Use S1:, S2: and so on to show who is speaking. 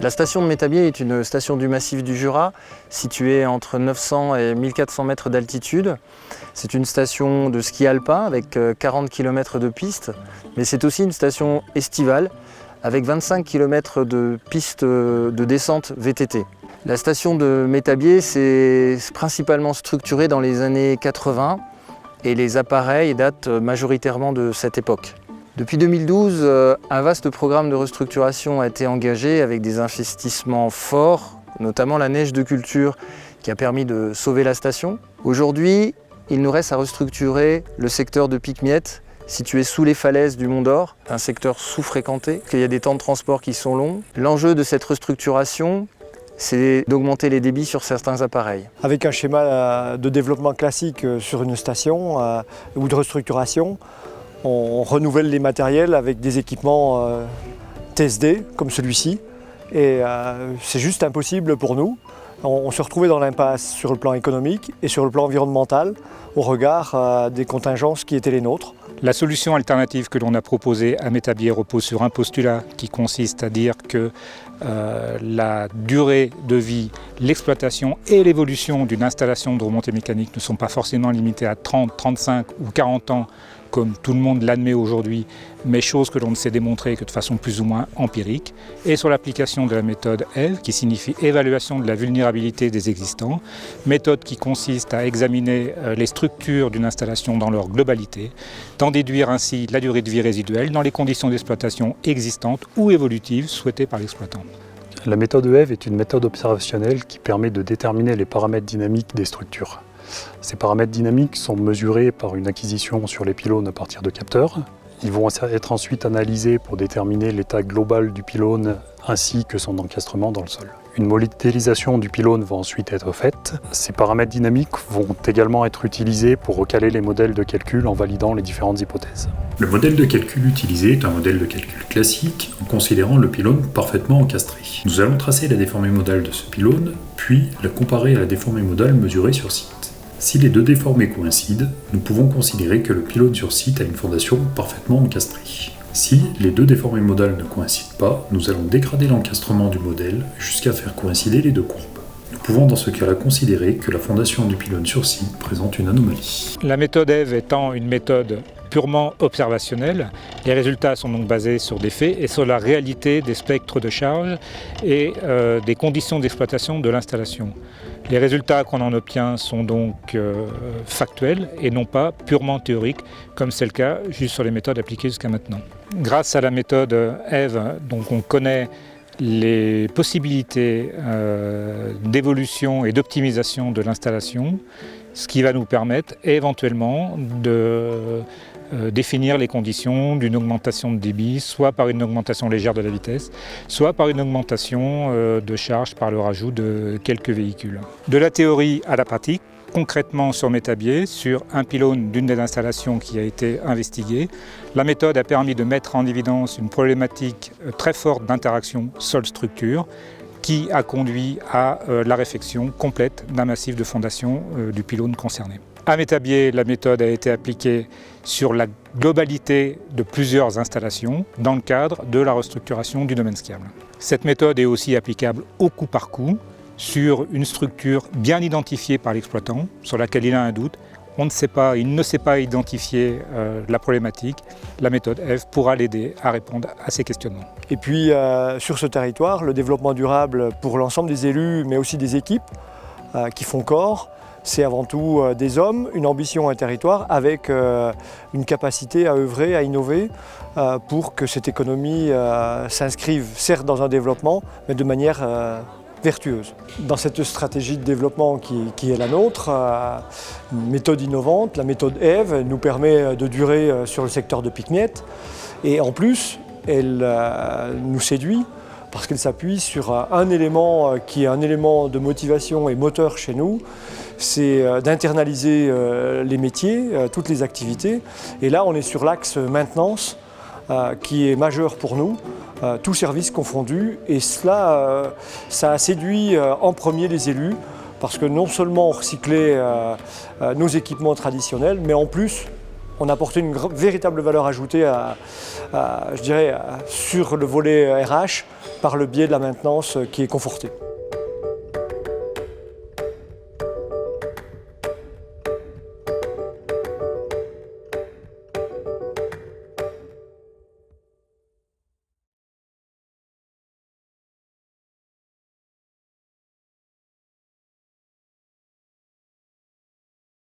S1: La station de Métabier est une station du massif du Jura, située entre 900 et 1400 mètres d'altitude. C'est une station de ski alpin avec 40 km de piste, mais c'est aussi une station estivale avec 25 km de pistes de descente VTT. La station de Métabier s'est principalement structurée dans les années 80 et les appareils datent majoritairement de cette époque. Depuis 2012, un vaste programme de restructuration a été engagé avec des investissements forts, notamment la neige de culture qui a permis de sauver la station. Aujourd'hui, il nous reste à restructurer le secteur de Pic-Miette, situé sous les falaises du Mont d'Or, un secteur sous-fréquenté, qu'il y a des temps de transport qui sont longs. L'enjeu de cette restructuration, c'est d'augmenter les débits sur certains appareils.
S2: Avec un schéma de développement classique sur une station ou de restructuration, on renouvelle les matériels avec des équipements TSD comme celui-ci. Et c'est juste impossible pour nous. On se retrouvait dans l'impasse sur le plan économique et sur le plan environnemental au regard des contingences qui étaient les nôtres.
S3: La solution alternative que l'on a proposée à Métabier repose sur un postulat qui consiste à dire que la durée de vie, l'exploitation et l'évolution d'une installation de remontée mécanique ne sont pas forcément limitées à 30, 35 ou 40 ans comme tout le monde l'admet aujourd'hui, mais chose que l'on ne sait démontrer que de façon plus ou moins empirique, et sur l'application de la méthode EVE, qui signifie évaluation de la vulnérabilité des existants, méthode qui consiste à examiner les structures d'une installation dans leur globalité, d'en déduire ainsi la durée de vie résiduelle dans les conditions d'exploitation existantes ou évolutives souhaitées par l'exploitant.
S4: La méthode EVE est une méthode observationnelle qui permet de déterminer les paramètres dynamiques des structures. Ces paramètres dynamiques sont mesurés par une acquisition sur les pylônes à partir de capteurs. Ils vont être ensuite analysés pour déterminer l'état global du pylône ainsi que son encastrement dans le sol. Une modélisation du pylône va ensuite être faite. Ces paramètres dynamiques vont également être utilisés pour recaler les modèles de calcul en validant les différentes hypothèses.
S5: Le modèle de calcul utilisé est un modèle de calcul classique en considérant le pylône parfaitement encastré. Nous allons tracer la déformée modale de ce pylône, puis la comparer à la déformée modale mesurée sur site. Si les deux déformées coïncident, nous pouvons considérer que le pylône sur site a une fondation parfaitement encastrée. Si les deux déformées modales ne coïncident pas, nous allons dégrader l'encastrement du modèle jusqu'à faire coïncider les deux courbes. Nous pouvons dans ce cas-là considérer que la fondation du pylône sur site présente une anomalie.
S3: La méthode EVE étant une méthode purement observationnelle, les résultats sont donc basés sur des faits et sur la réalité des spectres de charge et des conditions d'exploitation de l'installation. Les résultats qu'on en obtient sont donc factuels et non pas purement théoriques, comme c'est le cas juste sur les méthodes appliquées jusqu'à maintenant. Grâce à la méthode EVE, donc on connaît les possibilités d'évolution et d'optimisation de l'installation, ce qui va nous permettre éventuellement de définir les conditions d'une augmentation de débit, soit par une augmentation légère de la vitesse, soit par une augmentation de charge par le rajout de quelques véhicules. De la théorie à la pratique, concrètement sur Métabier, sur un pylône d'une des installations qui a été investiguée, la méthode a permis de mettre en évidence une problématique très forte d'interaction sol-structure qui a conduit à la réfection complète d'un massif de fondation du pylône concerné. À Métabier, la méthode a été appliquée sur la globalité de plusieurs installations dans le cadre de la restructuration du domaine skiable. Cette méthode est aussi applicable au coup par coup sur une structure bien identifiée par l'exploitant, sur laquelle il a un doute. Il ne sait pas identifier la problématique. La méthode EVE pourra l'aider à répondre à ces questionnements.
S2: Et puis sur ce territoire, le développement durable pour l'ensemble des élus, mais aussi des équipes qui font corps, c'est avant tout des hommes, une ambition, un territoire avec une capacité à œuvrer, à innover pour que cette économie s'inscrive certes dans un développement, mais de manière vertueuse. Dans cette stratégie de développement qui est la nôtre, une méthode innovante, la méthode EVE nous permet de durer sur le secteur de Pic-Miette et en plus elle nous séduit parce qu'elle s'appuie sur un élément qui est un élément de motivation et moteur chez nous, c'est d'internaliser les métiers, toutes les activités. Et là, on est sur l'axe maintenance qui est majeur pour nous, tous services confondus. Et cela, ça a séduit en premier les élus, parce que non seulement on recyclait nos équipements traditionnels, mais en plus, On a apporté une véritable valeur ajoutée je dirais, sur le volet RH par le biais de la maintenance qui est confortée.